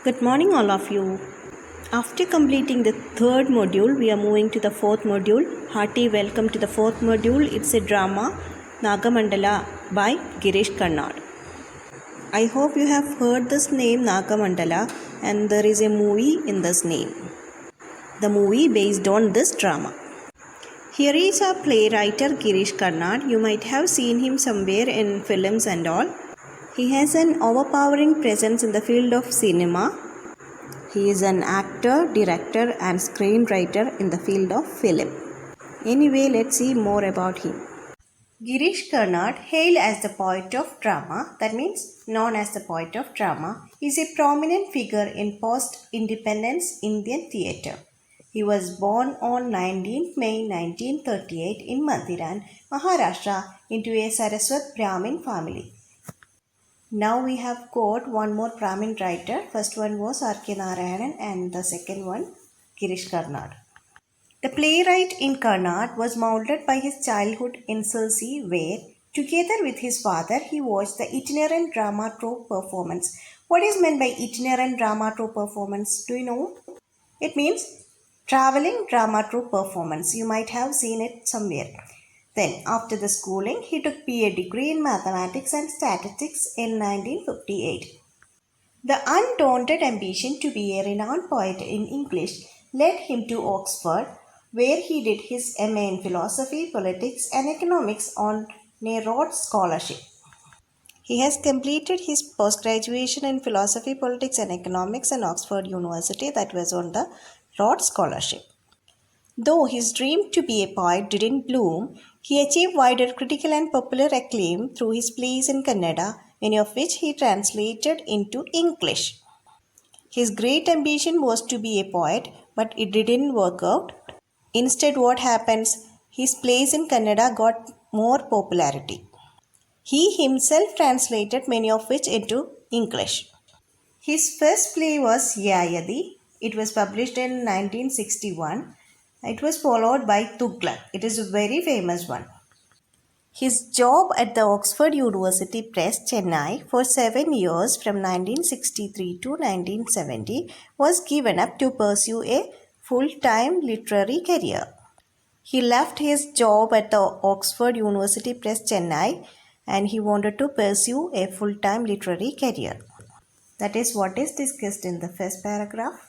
Good morning, all of you. After completing the third module, we are moving to the fourth module. Hearty welcome to the fourth module. It's a drama, Nagamandala by Girish Karnad. I hope you have heard this name, Nagamandala, and there is a movie in this name. The movie based on this drama. Here is our playwright Girish Karnad. You might have seen him somewhere in films and all. He has an overpowering presence in the field of cinema. He is an actor, director and screenwriter in the field of film. Anyway, let's see more about him. Girish Karnad, hailed as the poet of drama, that means known as the poet of drama, is a prominent figure in post-independence Indian theatre. He was born on 19th May 1938 in Mathiran, Maharashtra, into a Saraswat Brahmin family. Now we have got one more Brahmin writer. First one was R.K. Narayanan and the second one Girish Karnad. The playwright in Karnad was molded by his childhood in Sirsi where, together with his father, he watched the itinerant drama troupe performance. What is meant by itinerant drama troupe performance? Do you know? It means traveling drama troupe performance. You might have seen it somewhere. Then, after the schooling, he took BA degree in mathematics and statistics in 1958. The undaunted ambition to be a renowned poet in English led him to Oxford, where he did his MA in philosophy, politics, and economics on a Rhodes Scholarship. He has completed his post-graduation in philosophy, politics, and economics in Oxford University, that was on the Rhodes Scholarship. Though his dream to be a poet didn't bloom, he achieved wider critical and popular acclaim through his plays in Kannada, many of which he translated into English. His great ambition was to be a poet, but it didn't work out. Instead, what happens? His plays in Kannada got more popularity. He himself translated many of which into English. His first play was Yayadi. It was published in 1961. It was followed by Tughlaq. It is a very famous one. His job at the Oxford University Press, Chennai, for 7 years from 1963 to 1970 was given up to pursue a full-time literary career. He left his job at the Oxford University Press, Chennai, and he wanted to pursue a full-time literary career. That is what is discussed in the first paragraph.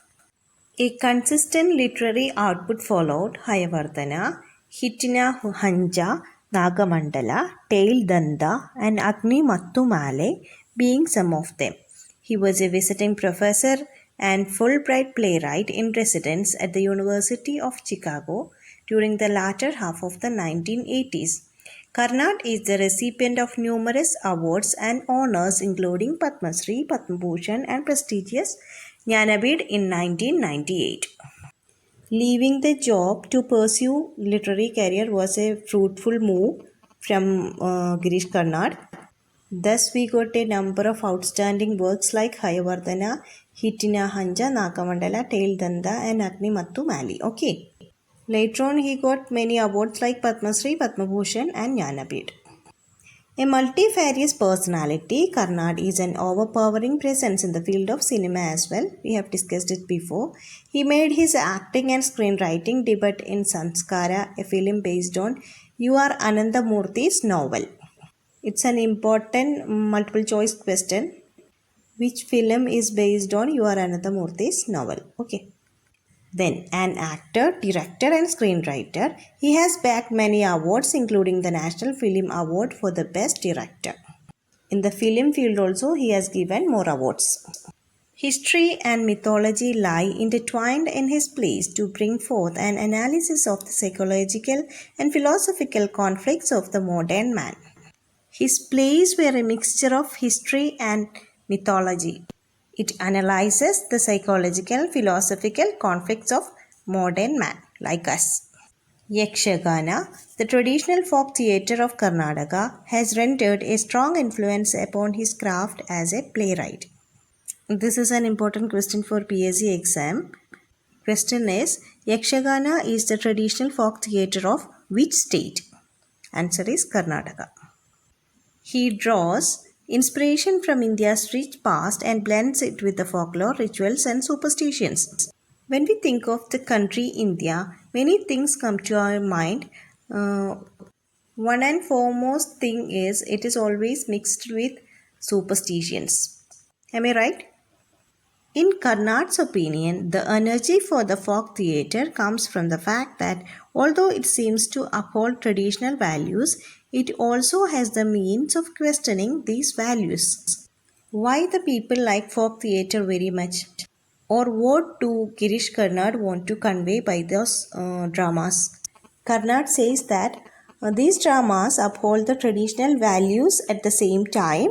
A consistent literary output followed Hayavardhana, Hittina Hanja, Nagamandala, Tail Danda, and Agni Mattumale being some of them. He was a visiting professor and Fulbright playwright in residence at the University of Chicago during the latter half of the 1980s. Karnad is the recipient of numerous awards and honors including Padma Shri, Padma Bhushan and prestigious Jnanapith in 1998. Leaving the job to pursue literary career was a fruitful move from Girish Karnad. Thus, we got a number of outstanding works like Hayavardhana, Hittina Hanja, Nagamandala, Tail Danda and Agni Mattu Mali. Okay. Later on, he got many awards like Padma Shri, Padma Bhushan and Jnanapith. A multifarious personality, Karnad is an overpowering presence in the field of cinema as well. We have discussed it before. He made his acting and screenwriting debut in Sanskara, a film based on U.R. Anandamurthy's novel. It's an important multiple choice question. Which film is based on U.R. Anandamurthy's novel? Okay. Then, an actor, director, and screenwriter, he has bagged many awards, including the National Film Award for the Best Director. In the film field, also, he has given more awards. History and mythology lie intertwined in his plays to bring forth an analysis of the psychological and philosophical conflicts of the modern man. His plays were a mixture of history and mythology. It analyzes the psychological, philosophical conflicts of modern man like us. Yakshagana, the traditional folk theatre of Karnataka, has rendered a strong influence upon his craft as a playwright. This is an important question for PSC exam. Question is, Yakshagana is the traditional folk theatre of which state? Answer is Karnataka. He draws inspiration from India's rich past and blends it with the folklore, rituals, and superstitions. When we think of the country India, many things come to our mind. Uh, One and foremost thing is it is always mixed with superstitions. Am I right? In Karnad's opinion, the energy for the folk theatre comes from the fact that although it seems to uphold traditional values, it also has the means of questioning these values. Why the people like folk theatre very much? Or what do Girish Karnad want to convey by those dramas? Karnad says that these dramas uphold the traditional values at the same time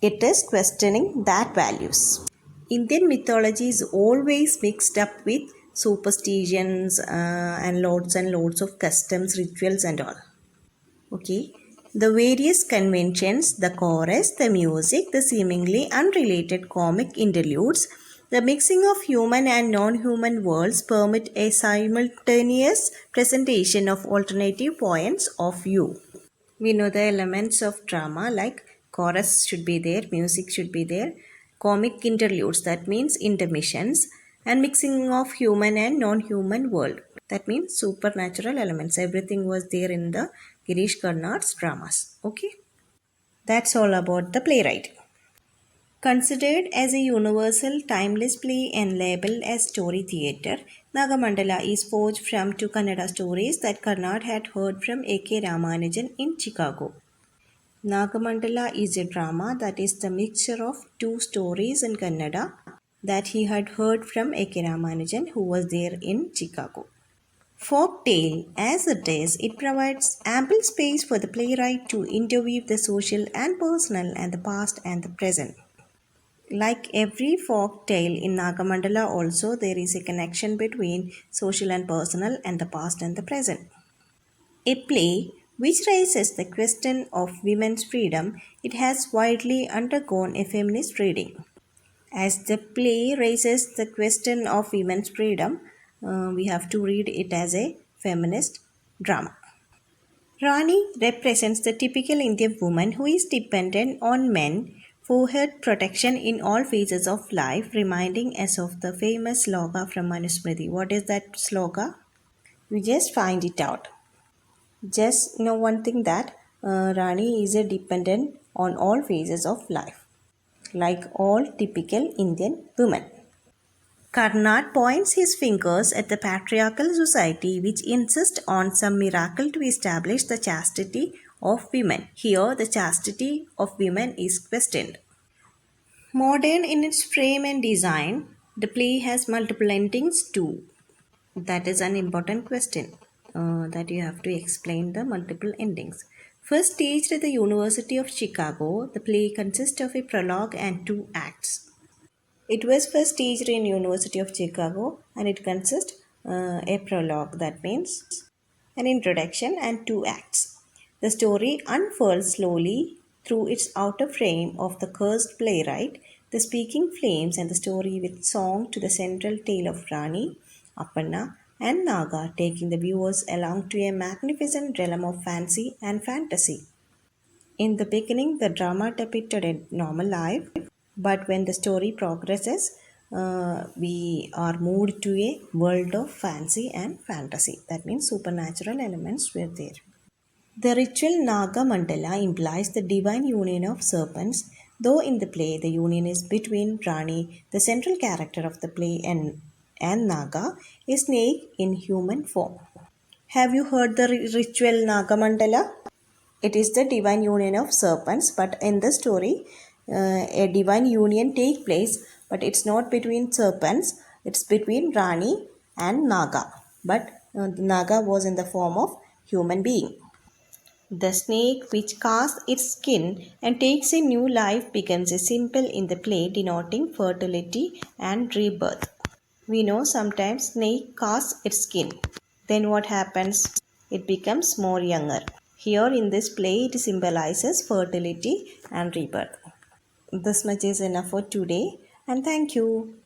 it is questioning that values. Indian mythology is always mixed up with superstitions and lots of customs, rituals, and all. Okay, the various conventions, the chorus, the music, the seemingly unrelated comic interludes, the mixing of human and non human worlds permit a simultaneous presentation of alternative points of view. We know the elements of drama like chorus should be there, music should be there, comic interludes, that means intermissions, and mixing of human and non-human world, that means supernatural elements. Everything was there in the Girish Karnad's dramas. Okay, that's all about the playwright. Considered as a universal, timeless play and labeled as story theatre, Nagamandala is forged from two Kannada stories that Karnad had heard from A.K. Ramanujan in Chicago. Nagamandala is a drama that is the mixture of two stories in Kannada that he had heard from A.K. Ramanujan, who was there in Chicago. Folk tale, as it is, it provides ample space for the playwright to interweave the social and personal and the past and the present. Like every folk tale in Nagamandala also, there is a connection between social and personal and the past and the present. A play which raises the question of women's freedom, it has widely undergone a feminist reading. As the play raises the question of women's freedom, we have to read it as a feminist drama. Rani represents the typical Indian woman who is dependent on men for her protection in all phases of life, reminding us of the famous sloga from Manusmriti. What is that sloga? We just find it out. Just know one thing that Rani is a dependent on all phases of life, like all typical Indian women. Karnad points his fingers at the patriarchal society which insists on some miracle to establish the chastity of women. Here, the chastity of women is questioned. Modern in its frame and design, the play has multiple endings too. That is an important question that you have to explain the multiple endings. First staged at the University of Chicago, the play consists of a prologue and two acts. It was first staged in University of Chicago and it consists a prologue, that means an introduction and two acts. The story unfurls slowly through its outer frame of the cursed playwright, the speaking flames and the story with song to the central tale of Rani, Appanna and Naga, taking the viewers along to a magnificent realm of fancy and fantasy. In the beginning, the drama depicted a normal life, but when the story progresses, we are moved to a world of fancy and fantasy. That means supernatural elements were there. The ritual Naga Mandala implies the divine union of serpents, though in the play the union is between Rani, the central character of the play, and Naga, a snake in human form. Have you heard the ritual Naga Mandala? It is the divine union of serpents, but in the story, a divine union take place, but it's not between serpents, it's between Rani and Naga. But the Naga was in the form of human being. The snake which casts its skin and takes a new life becomes a symbol in the play denoting fertility and rebirth. We know sometimes snake casts its skin. Then what happens? It becomes more younger. Here in this play it symbolizes fertility and rebirth. This much is enough for today and thank you.